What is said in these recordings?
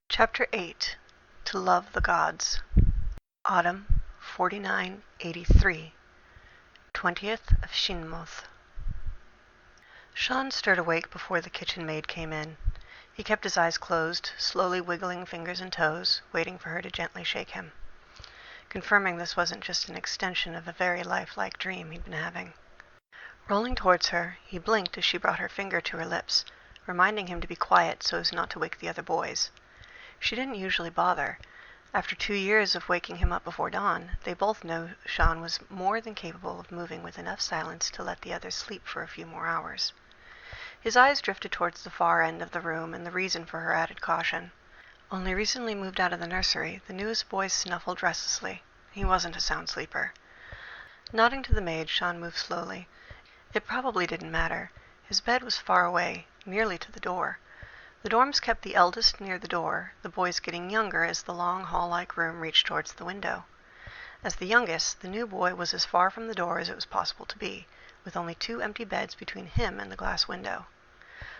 Chapter 8 To Love the Gods. Autumn 4983. 20th of Shinmoth. Sean stirred awake before the kitchen maid came in. He kept his eyes closed, slowly wiggling fingers and toes, waiting for her to gently shake him, confirming this wasn't just an extension of a very lifelike dream he'd been having. Rolling towards her, he blinked as she brought her finger to her lips, reminding him to be quiet so as not to wake the other boys. She didn't usually bother. After 2 years of waking him up before dawn, they both knew Sean was more than capable of moving with enough silence to let the others sleep for a few more hours. His eyes drifted towards the far end of the room and the reason for her added caution. Only recently moved out of the nursery, the newest boy snuffled restlessly. He wasn't a sound sleeper. Nodding to the maid, Sean moved slowly. It probably didn't matter. His bed was far away, nearly to the door. The dorms kept the eldest near the door, the boys getting younger as the long hall-like room reached towards the window. As the youngest, the new boy was as far from the door as it was possible to be, with only 2 empty beds between him and the glass window.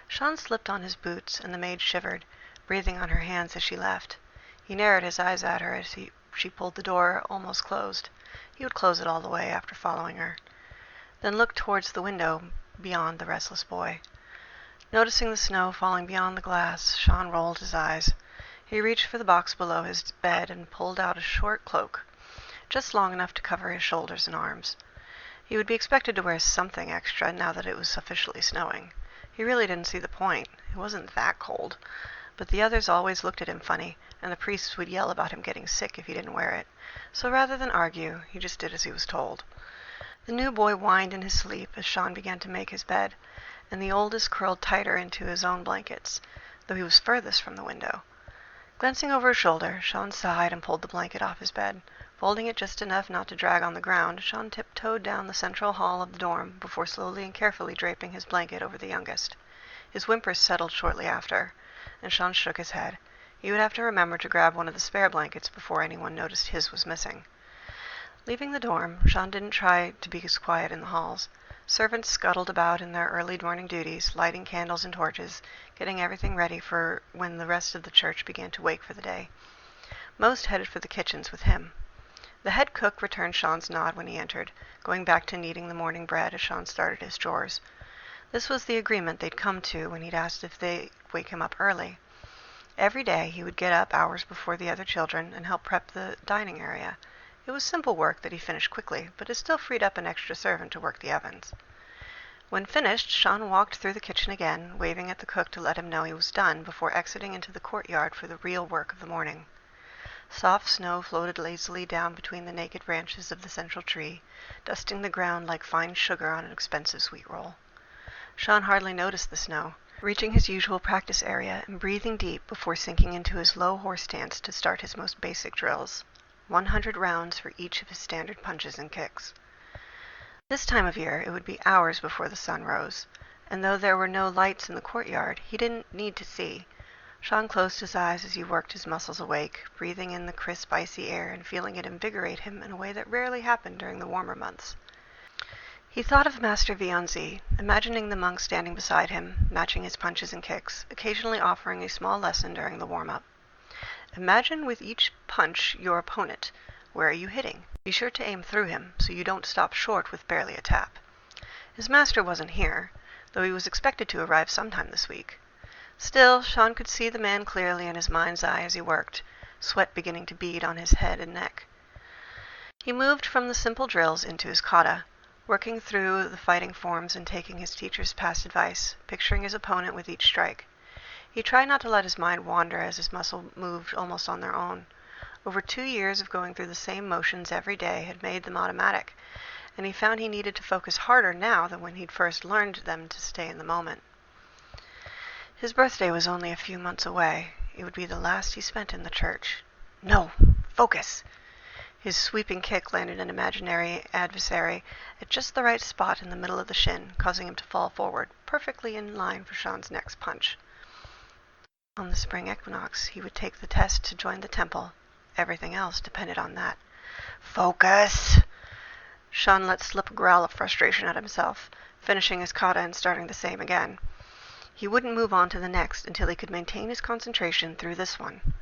Sean slipped on his boots, and the maid shivered, breathing on her hands as she left. He narrowed his eyes at her as she pulled the door almost closed. He would close it all the way after following her, then looked towards the window beyond the restless boy. Noticing the snow falling beyond the glass, Sean rolled his eyes. He reached for the box below his bed and pulled out a short cloak, just long enough to cover his shoulders and arms. He would be expected to wear something extra now that it was officially snowing. He really didn't see the point. It wasn't that cold. But the others always looked at him funny, and the priests would yell about him getting sick if he didn't wear it. So rather than argue, he just did as he was told. The new boy whined in his sleep as Sean began to make his bed, and the oldest curled tighter into his own blankets, though he was furthest from the window. Glancing over his shoulder, Sean sighed and pulled the blanket off his bed. Folding it just enough not to drag on the ground, Sean tiptoed down the central hall of the dorm before slowly and carefully draping his blanket over the youngest. His whimpers settled shortly after, and Sean shook his head. He would have to remember to grab one of the spare blankets before anyone noticed his was missing. Leaving the dorm, Sean didn't try to be as quiet in the halls. Servants scuttled about in their early morning duties, lighting candles and torches, getting everything ready for when the rest of the church began to wake for the day. Most headed for the kitchens with him. The head cook returned Sean's nod when he entered, going back to kneading the morning bread as Sean started his chores. This was the agreement they'd come to when he'd asked if they'd wake him up early. Every day he would get up hours before the other children and help prep the dining area. It was simple work that he finished quickly, but it still freed up an extra servant to work the ovens. When finished, Sean walked through the kitchen again, waving at the cook to let him know he was done before exiting into the courtyard for the real work of the morning. Soft snow floated lazily down between the naked branches of the central tree, dusting the ground like fine sugar on an expensive sweet roll. Sean hardly noticed the snow, reaching his usual practice area and breathing deep before sinking into his low horse stance to start his most basic drills. 100 rounds for each of his standard punches and kicks. This time of year, it would be hours before the sun rose, and though there were no lights in the courtyard, he didn't need to see. Sean closed his eyes as he worked his muscles awake, breathing in the crisp, icy air and feeling it invigorate him in a way that rarely happened during the warmer months. He thought of Master Vionzi, imagining the monk standing beside him, matching his punches and kicks, occasionally offering a small lesson during the warm-up. Imagine with each punch your opponent. Where are you hitting? Be sure to aim through him, so you don't stop short with barely a tap. His master wasn't here, though he was expected to arrive sometime this week. Still, Sean could see the man clearly in his mind's eye as he worked, sweat beginning to bead on his head and neck. He moved from the simple drills into his kata, working through the fighting forms and taking his teacher's past advice, picturing his opponent with each strike. He tried not to let his mind wander as his muscles moved almost on their own. Over 2 years of going through the same motions every day had made them automatic, and he found he needed to focus harder now than when he'd first learned them to stay in the moment. His birthday was only a few months away. It would be the last he spent in the church. No! Focus! His sweeping kick landed an imaginary adversary at just the right spot in the middle of the shin, causing him to fall forward, perfectly in line for Sean's next punch. On the spring equinox, he would take the test to join the temple. Everything else depended on that. Focus! Sean let slip a growl of frustration at himself, finishing his kata and starting the same again. He wouldn't move on to the next until he could maintain his concentration through this one.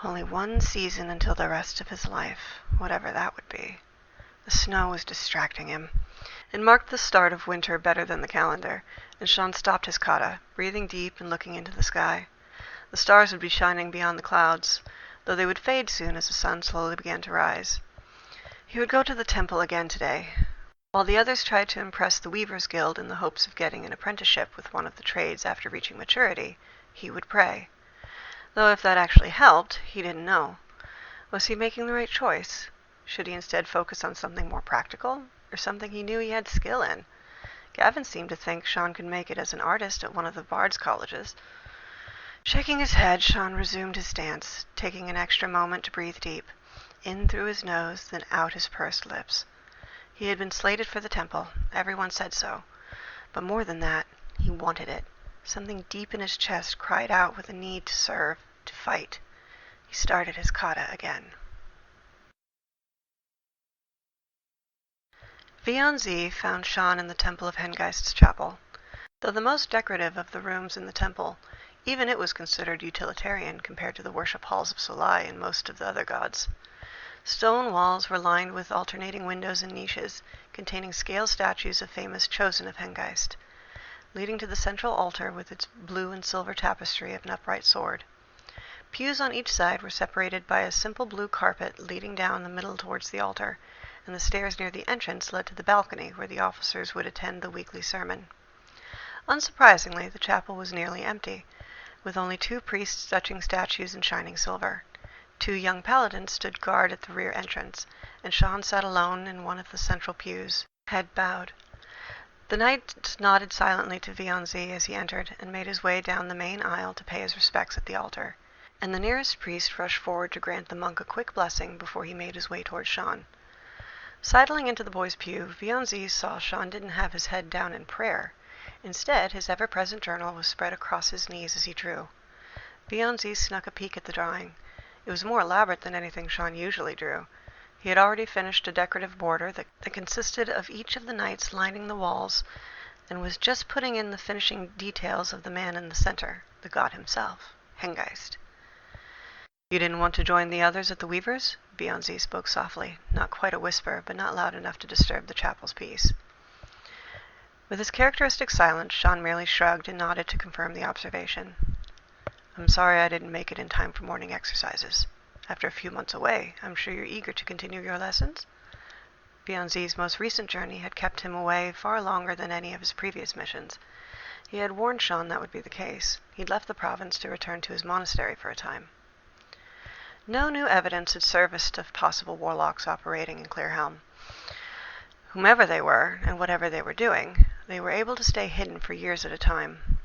Only one season until the rest of his life, whatever that would be. The snow was distracting him. It marked the start of winter better than the calendar, and Sean stopped his kata, breathing deep and looking into the sky. The stars would be shining beyond the clouds, though they would fade soon as the sun slowly began to rise. He would go to the temple again today. While the others tried to impress the Weavers' Guild in the hopes of getting an apprenticeship with one of the trades after reaching maturity, he would pray. Though if that actually helped, he didn't know. Was he making the right choice? Should he instead focus on something more practical, or something he knew he had skill in? Gavin seemed to think Sean could make it as an artist at one of the Bard's colleges. Shaking his head, Sean resumed his stance, taking an extra moment to breathe deep, in through his nose, then out his pursed lips. He had been slated for the temple. Everyone said so. But more than that, he wanted it. Something deep in his chest cried out with a need to serve, to fight. He started his kata again. Vianzi found Sean in the temple of Hengeist's chapel. Though the most decorative of the rooms in the temple, even it was considered utilitarian compared to the worship halls of Solai and most of the other gods. Stone walls were lined with alternating windows and niches, containing scale statues of famous chosen of Hengeist, leading to the central altar with its blue and silver tapestry of an upright sword. Pews on each side were separated by a simple blue carpet leading down the middle towards the altar, and the stairs near the entrance led to the balcony where the officers would attend the weekly sermon. Unsurprisingly, the chapel was nearly empty, with only 2 priests touching statues in shining silver. 2 young paladins stood guard at the rear entrance, and Sean sat alone in one of the central pews, head bowed. The knight nodded silently to Vianzi as he entered, and made his way down the main aisle to pay his respects at the altar, and the nearest priest rushed forward to grant the monk a quick blessing before he made his way towards Sean. Sidling into the boy's pew, Vianzi saw Sean didn't have his head down in prayer. Instead, his ever-present journal was spread across his knees as he drew. Vianzi snuck a peek at the drawing. It was more elaborate than anything Sean usually drew. He had already finished a decorative border that consisted of each of the knights lining the walls, and was just putting in the finishing details of the man in the center, the god himself, Hengeist. "You didn't want to join the others at the Weavers?" Vianzi spoke softly, not quite a whisper, but not loud enough to disturb the chapel's peace. With his characteristic silence, Sean merely shrugged and nodded to confirm the observation. "I'm sorry I didn't make it in time for morning exercises. After a few months away, I'm sure you're eager to continue your lessons?" Vianzi's most recent journey had kept him away far longer than any of his previous missions. He had warned Sean that would be the case. He'd left the province to return to his monastery for a time. No new evidence had surfaced of possible warlocks operating in Clearhelm. Whomever they were, and whatever they were doing, they were able to stay hidden for years at a time.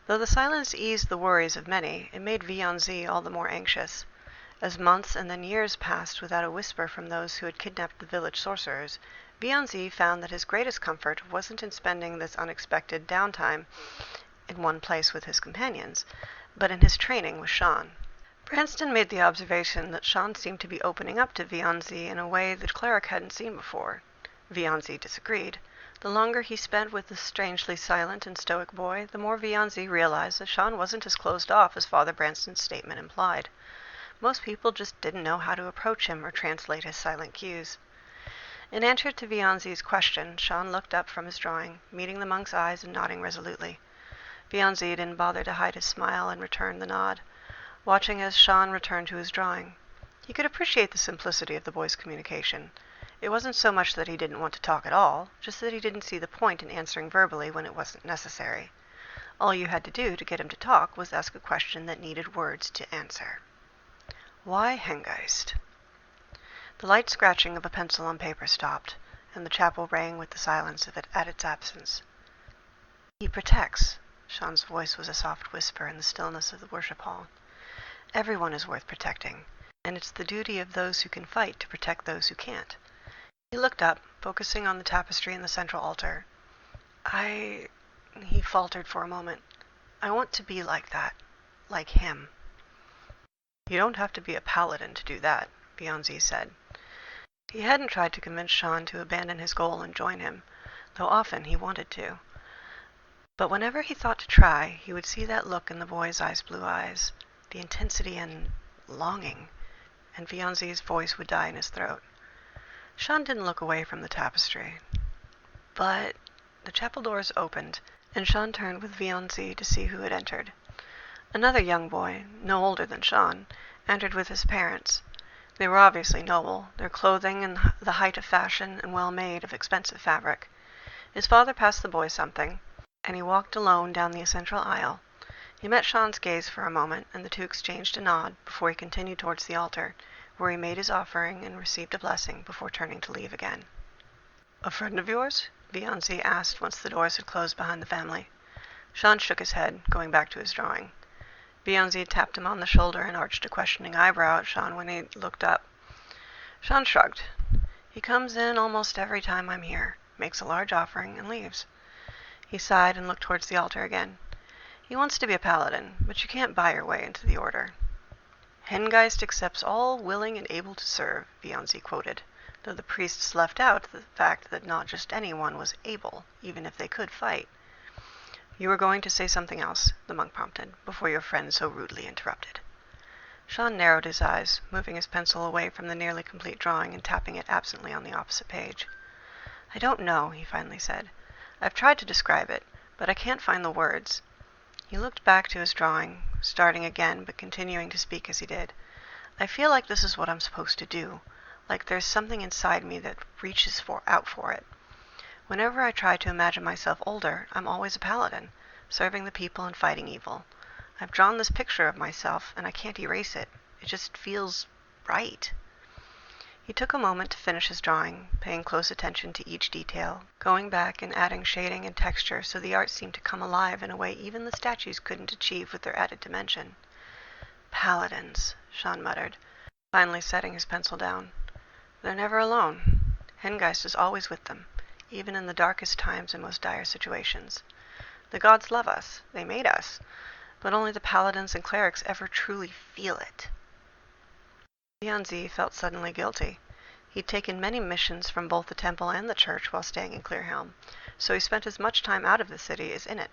Though the silence eased the worries of many, it made Vianzi all the more anxious. As months and then years passed without a whisper from those who had kidnapped the village sorcerers, Vianzi found that his greatest comfort wasn't in spending this unexpected downtime in one place with his companions, but in his training with Sean. Branston made the observation that Sean seemed to be opening up to Vianzi in a way the cleric hadn't seen before. Vianzi disagreed. The longer he spent with the strangely silent and stoic boy, the more Vianzi realized that Sean wasn't as closed off as Father Branston's statement implied. Most people just didn't know how to approach him or translate his silent cues. In answer to Vianzi's question, Sean looked up from his drawing, meeting the monk's eyes and nodding resolutely. Vianzi didn't bother to hide his smile and returned the nod, watching as Sean returned to his drawing. He could appreciate the simplicity of the boy's communication. It wasn't so much that he didn't want to talk at all, just that he didn't see the point in answering verbally when it wasn't necessary. All you had to do to get him to talk was ask a question that needed words to answer. Why Hengeist? The light scratching of a pencil on paper stopped, and the chapel rang with the silence of it at its absence. He protects. Sean's voice was a soft whisper in the stillness of the worship hall. Everyone is worth protecting, and it's the duty of those who can fight to protect those who can't. He looked up, focusing on the tapestry in the central altar. He faltered for a moment. "I want to be like that. Like him." "You don't have to be a paladin to do that," Vianzi said. He hadn't tried to convince Sean to abandon his goal and join him, though often he wanted to. But whenever he thought to try, he would see that look in the boy's blue eyes, the intensity and longing, and Vianzi's voice would die in his throat. Sean didn't look away from the tapestry. But the chapel doors opened, and Sean turned with Vianzi to see who had entered. Another young boy, no older than Sean, entered with his parents. They were obviously noble, their clothing in the height of fashion and well made of expensive fabric. His father passed the boy something, and he walked alone down the central aisle. He met Sean's gaze for a moment, and the two exchanged a nod before he continued towards the altar, where he made his offering and received a blessing before turning to leave again. "A friend of yours?" Vianzi asked once the doors had closed behind the family. Sean shook his head, going back to his drawing. Vianzi tapped him on the shoulder and arched a questioning eyebrow at Sean when he looked up. Sean shrugged. "He comes in almost every time I'm here, makes a large offering, and leaves." He sighed and looked towards the altar again. "He wants to be a paladin, but you can't buy your way into the order." "Hengeist accepts all willing and able to serve," Vianzi quoted, though the priests left out the fact that not just anyone was able, even if they could fight. "You were going to say something else," the monk prompted, before your friend so rudely interrupted. Sean narrowed his eyes, moving his pencil away from the nearly complete drawing and tapping it absently on the opposite page. "I don't know," he finally said. "I've tried to describe it, but I can't find the words." He looked back to his drawing, starting again but continuing to speak as he did. "I feel like this is what I'm supposed to do, like there's something inside me that reaches out for it. Whenever I try to imagine myself older, I'm always a paladin, serving the people and fighting evil. I've drawn this picture of myself, and I can't erase it. It just feels right." He took a moment to finish his drawing, paying close attention to each detail, going back and adding shading and texture so the art seemed to come alive in a way even the statues couldn't achieve with their added dimension. "Paladins," Sean muttered, finally setting his pencil down. "They're never alone. Hengeist is always with them, even in the darkest times and most dire situations. The gods love us. They made us. But only the paladins and clerics ever truly feel it." Vianzi felt suddenly guilty. He'd taken many missions from both the temple and the church while staying in Clearhelm, so he spent as much time out of the city as in it.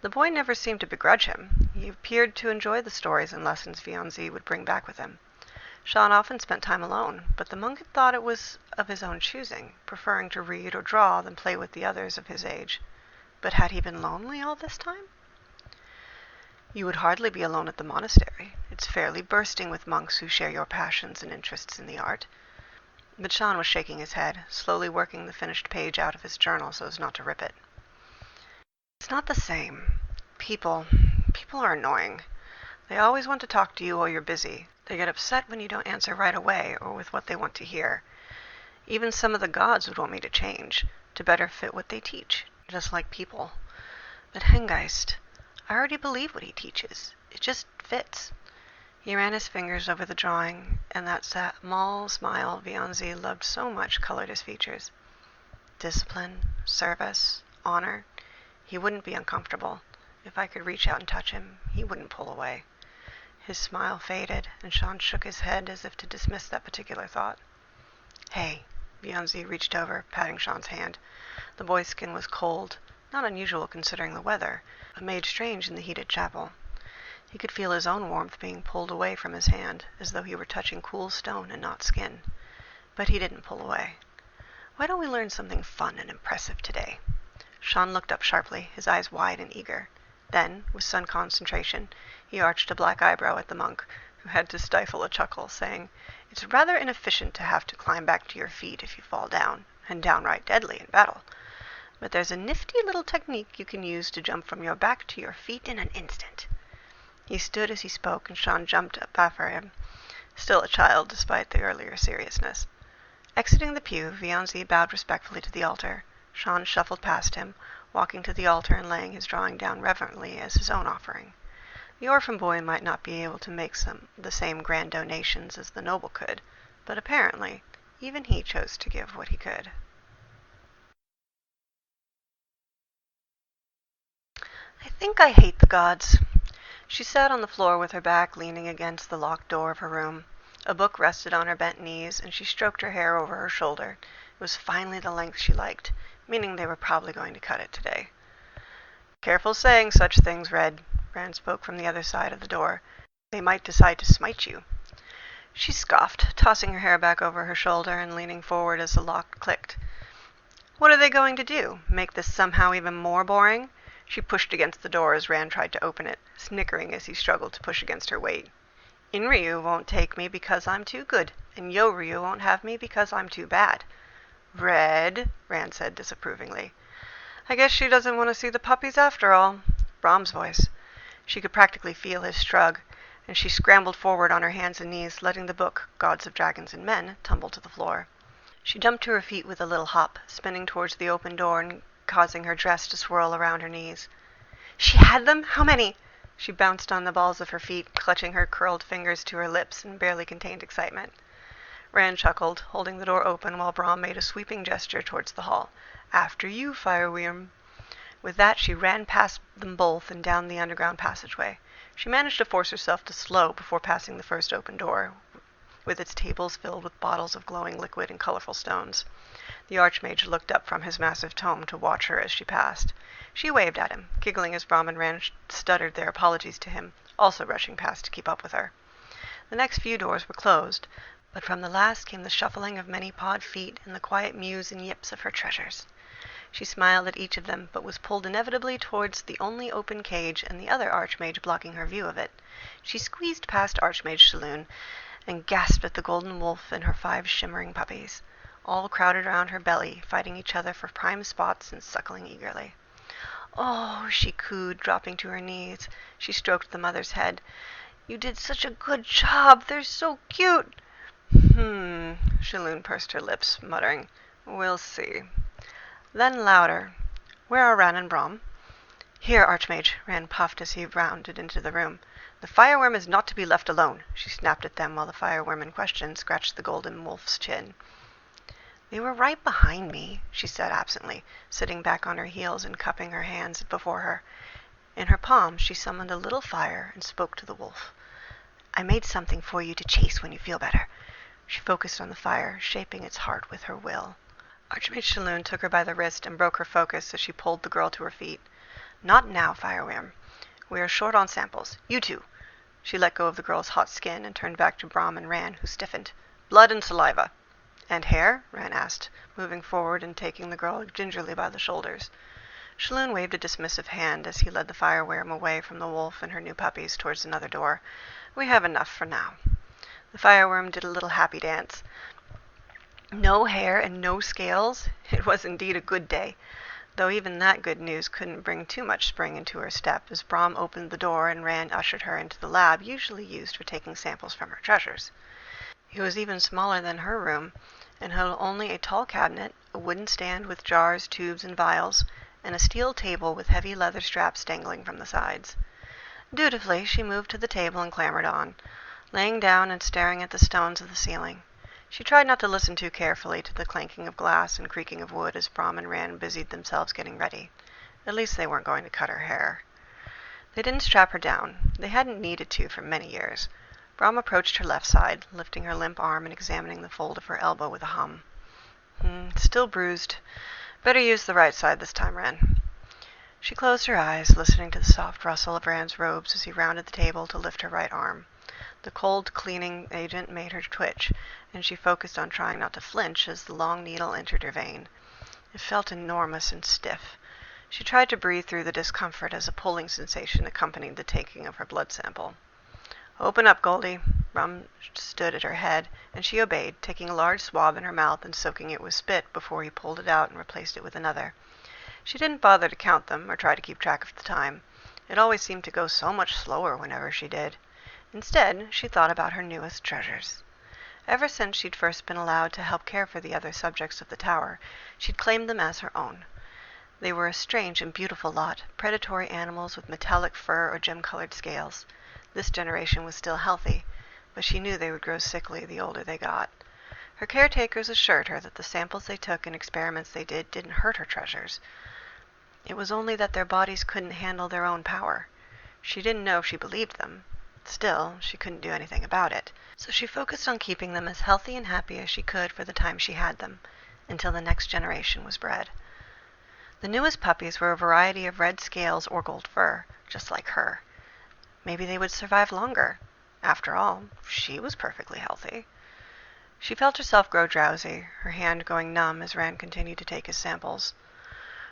The boy never seemed to begrudge him. He appeared to enjoy the stories and lessons Vianzi would bring back with him. Sean often spent time alone, but the monk had thought it was of his own choosing, preferring to read or draw than play with the others of his age. But had he been lonely all this time? "You would hardly be alone at the monastery. It's fairly bursting with monks who share your passions and interests in the art." But Sean was shaking his head, slowly working the finished page out of his journal so as not to rip it. "It's not the same. People are annoying. They always want to talk to you while you're busy. They get upset when you don't answer right away or with what they want to hear. Even some of the gods would want me to change, to better fit what they teach, just like people. But Hengeist, I already believe what he teaches. It just fits." He ran his fingers over the drawing, and that small smile Vianzi loved so much colored his features. Discipline, service, honor. He wouldn't be uncomfortable. If I could reach out and touch him, he wouldn't pull away. His smile faded, and Sean shook his head as if to dismiss that particular thought. "Hey," Vianzi reached over, patting Sean's hand. The boy's skin was cold, not unusual considering the weather, but made strange in the heated chapel. He could feel his own warmth being pulled away from his hand, as though he were touching cool stone and not skin. But he didn't pull away. "Why don't we learn something fun and impressive today?" Sean looked up sharply, his eyes wide and eager. Then, with sudden concentration, he arched a black eyebrow at the monk, who had to stifle a chuckle, saying, "It's rather inefficient to have to climb back to your feet if you fall down, and downright deadly in battle. But there's a nifty little technique you can use to jump from your back to your feet in an instant." He stood as he spoke, and Sean jumped up after him, still a child despite the earlier seriousness. Exiting the pew, Vianzi bowed respectfully to the altar. Sean shuffled past him, walking to the altar and laying his drawing down reverently as his own offering. The orphan boy might not be able to make the same grand donations as the noble could, but apparently even he chose to give what he could. "I think I hate the gods." She sat on the floor with her back leaning against the locked door of her room. A book rested on her bent knees, and she stroked her hair over her shoulder. It was finally the length she liked, meaning they were probably going to cut it today. Careful saying such things, Red. Rand spoke from the other side of the door. They might decide to smite you. She scoffed, tossing her hair back over her shoulder and leaning forward as the lock clicked. What are they going to do? Make this somehow even more boring? She pushed against the door as Rand tried to open it, snickering as he struggled to push against her weight. Inryu won't take me because I'm too good, and Yoryu won't have me because I'm too bad. Red, Rand said disapprovingly. I guess she doesn't want to see the puppies after all. Brom's voice. She could practically feel his shrug, and she scrambled forward on her hands and knees, letting the book, Gods of Dragons and Men, tumble to the floor. She jumped to her feet with a little hop, spinning towards the open door and causing her dress to swirl around her knees. She had them? How many? She bounced on the balls of her feet, clutching her curled fingers to her lips and barely contained excitement. Rand chuckled, holding the door open while Brom made a sweeping gesture towards the hall. After you, Firewyrm. With that, she ran past them both and down the underground passageway. She managed to force herself to slow before passing the first open door, with its tables filled with bottles of glowing liquid and colorful stones. The Archmage looked up from his massive tome to watch her as she passed. She waved at him, giggling as Brom and Rand stuttered their apologies to him, also rushing past to keep up with her. The next few doors were closed, but from the last came the shuffling of many-pawed feet and the quiet mews and yips of her treasures. She smiled at each of them, but was pulled inevitably towards the only open cage and the other Archmage blocking her view of it. She squeezed past Archmage Saloon and gasped at the golden wolf and her 5 shimmering puppies, all crowded around her belly, fighting each other for prime spots and suckling eagerly. Oh, she cooed, dropping to her knees. She stroked the mother's head. You did such a good job. They're so cute. Shalhoun pursed her lips, muttering, We'll see. Then louder, Where are Ran and Brom? Here, Archmage, Rand puffed as he rounded into the room. The Firewyrm is not to be left alone, she snapped at them while the Firewyrm in question scratched the golden wolf's chin. They were right behind me, she said absently, sitting back on her heels and cupping her hands before her. In her palm, she summoned a little fire and spoke to the wolf. I made something for you to chase when you feel better. She focused on the fire, shaping its heart with her will. Archmage Shalhoun took her by the wrist and broke her focus as she pulled the girl to her feet. Not now, Firewyrm. We are short on samples. You two. She let go of the girl's hot skin and turned back to Brom and Ran, who stiffened. Blood and saliva. And hair? Ran asked, moving forward and taking the girl gingerly by the shoulders. Shalhoun waved a dismissive hand as he led the Firewyrm away from the wolf and her new puppies towards another door. We have enough for now. The Firewyrm did a little happy dance. No hair and no scales? It was indeed a good day, though even that good news couldn't bring too much spring into her step as Brom opened the door and Rand ushered her into the lab usually used for taking samples from her treasures. It was even smaller than her room, and held only a tall cabinet, a wooden stand with jars, tubes, and vials, and a steel table with heavy leather straps dangling from the sides. Dutifully, she moved to the table and clambered on, laying down and staring at the stones of the ceiling. She tried not to listen too carefully to the clanking of glass and creaking of wood as Brom and Rand busied themselves getting ready. At least they weren't going to cut her hair. They didn't strap her down. They hadn't needed to for many years. Brom approached her left side, lifting her limp arm and examining the fold of her elbow with a hum. Still bruised. Better use the right side this time, Ran. She closed her eyes, listening to the soft rustle of Rand's robes as he rounded the table to lift her right arm. The cold cleaning agent made her twitch, and she focused on trying not to flinch as the long needle entered her vein. It felt enormous and stiff. She tried to breathe through the discomfort as a pulling sensation accompanied the taking of her blood sample. Open up, Goldie. Brom stood at her head, and she obeyed, taking a large swab in her mouth and soaking it with spit before he pulled it out and replaced it with another. She didn't bother to count them or try to keep track of the time. It always seemed to go so much slower whenever she did. Instead, she thought about her newest treasures. Ever since she'd first been allowed to help care for the other subjects of the tower, she'd claimed them as her own. They were a strange and beautiful lot, predatory animals with metallic fur or gem-colored scales. This generation was still healthy, but she knew they would grow sickly the older they got. Her caretakers assured her that the samples they took and experiments they did didn't hurt her treasures. It was only that their bodies couldn't handle their own power. She didn't know if she believed them. Still, she couldn't do anything about it, so she focused on keeping them as healthy and happy as she could for the time she had them, until the next generation was bred. The newest puppies were a variety of red scales or gold fur, just like her. Maybe they would survive longer. After all, she was perfectly healthy. She felt herself grow drowsy, her hand going numb as Rand continued to take his samples.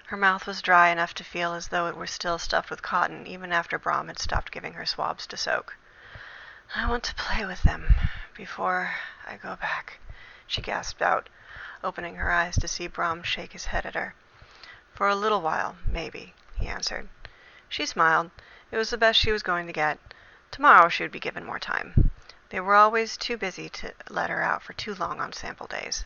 Her mouth was dry enough to feel as though it were still stuffed with cotton, even after Brahm had stopped giving her swabs to soak. "I want to play with them before I go back," she gasped out, opening her eyes to see Brahm shake his head at her. "For a little while, maybe," he answered. She smiled. It was the best she was going to get. Tomorrow she would be given more time. They were always too busy to let her out for too long on sample days.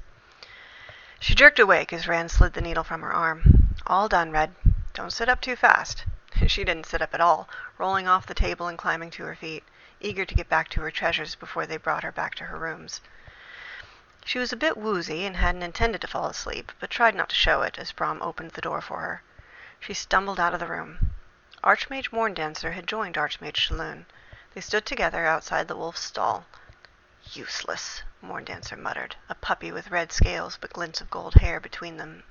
She jerked awake as Rand slid the needle from her arm. "All done, Red. Don't sit up too fast." She didn't sit up at all, rolling off the table and climbing to her feet, eager to get back to her treasures before they brought her back to her rooms. She was a bit woozy and hadn't intended to fall asleep, but tried not to show it as Brahm opened the door for her. She stumbled out of the room. Archmage Morndancer had joined Archmage Shalhoun. They stood together outside the wolf's stall. "Useless," Morndancer muttered, a puppy with red scales but glints of gold hair between them,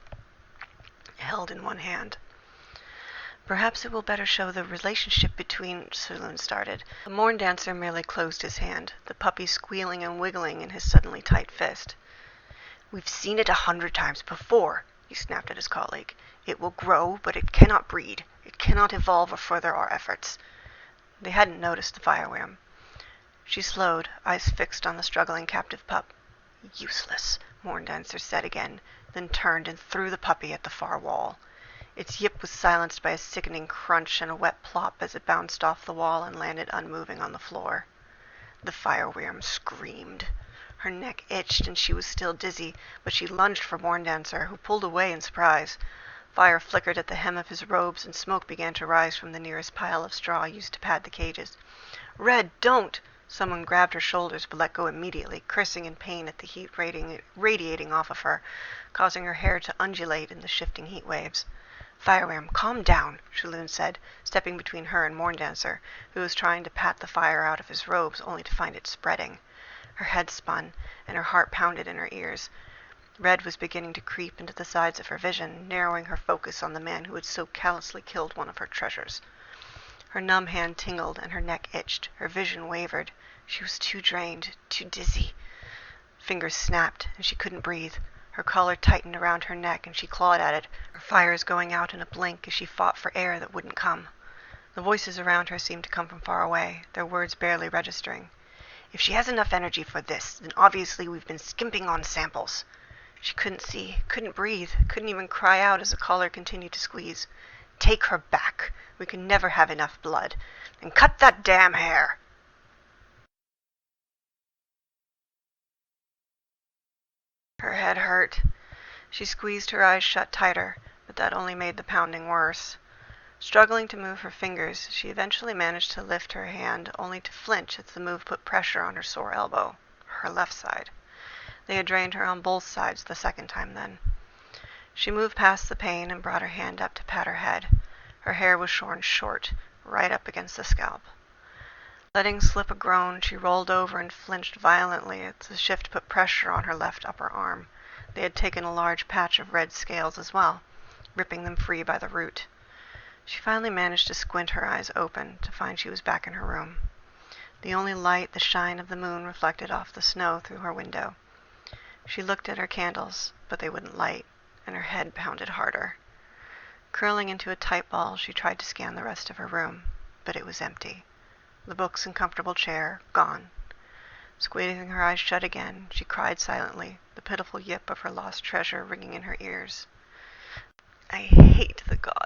held in one hand. "Perhaps it will better show the relationship between," Shalhoun started. The Morndancer merely closed his hand, the puppy squealing and wiggling in his suddenly tight fist. "We've seen it 100 times before," he snapped at his colleague. "It will grow, but it cannot breed. It cannot evolve or further our efforts." They hadn't noticed the fireworm. She slowed, eyes fixed on the struggling captive pup. "Useless," Morndancer said again, then turned and threw the puppy at the far wall. Its yip was silenced by a sickening crunch and a wet plop as it bounced off the wall and landed unmoving on the floor. The fireworm screamed. Her neck itched and she was still dizzy, but she lunged for Morndancer, who pulled away in surprise. Fire flickered at the hem of his robes and smoke began to rise from the nearest pile of straw used to pad the cages. "Red, don't!" Someone grabbed her shoulders but let go immediately, cursing in pain at the heat radiating off of her, causing her hair to undulate in the shifting heat waves. "Fireworm, calm down," Shalhoun said, stepping between her and Morndancer, who was trying to pat the fire out of his robes only to find it spreading. Her head spun, and her heart pounded in her ears. Red was beginning to creep into the sides of her vision, narrowing her focus on the man who had so callously killed one of her treasures. Her numb hand tingled and her neck itched. Her vision wavered. She was too drained, too dizzy. Fingers snapped, and she couldn't breathe. Her collar tightened around her neck, and she clawed at it, her fires going out in a blink as she fought for air that wouldn't come. The voices around her seemed to come from far away, their words barely registering. "If she has enough energy for this, then obviously we've been skimping on samples." She couldn't see, couldn't breathe, couldn't even cry out as the collar continued to squeeze. "Take her back. We can never have enough blood. And cut that damn hair." Her head hurt. She squeezed her eyes shut tighter, but that only made the pounding worse. Struggling to move her fingers, she eventually managed to lift her hand, only to flinch as the move put pressure on her sore elbow, her left side. They had drained her on both sides the second time then. She moved past the pain and brought her hand up to pat her head. Her hair was shorn short, right up against the scalp. Letting slip a groan, she rolled over and flinched violently as the shift put pressure on her left upper arm. They had taken a large patch of red scales as well, ripping them free by the root. She finally managed to squint her eyes open to find she was back in her room. The only light the shine of the moon reflected off the snow through her window. She looked at her candles, but they wouldn't light, and her head pounded harder. Curling into a tight ball, she tried to scan the rest of her room, but it was empty. The books and comfortable chair, gone. Squeezing her eyes shut again, she cried silently, the pitiful yip of her lost treasure ringing in her ears. "I hate the gods.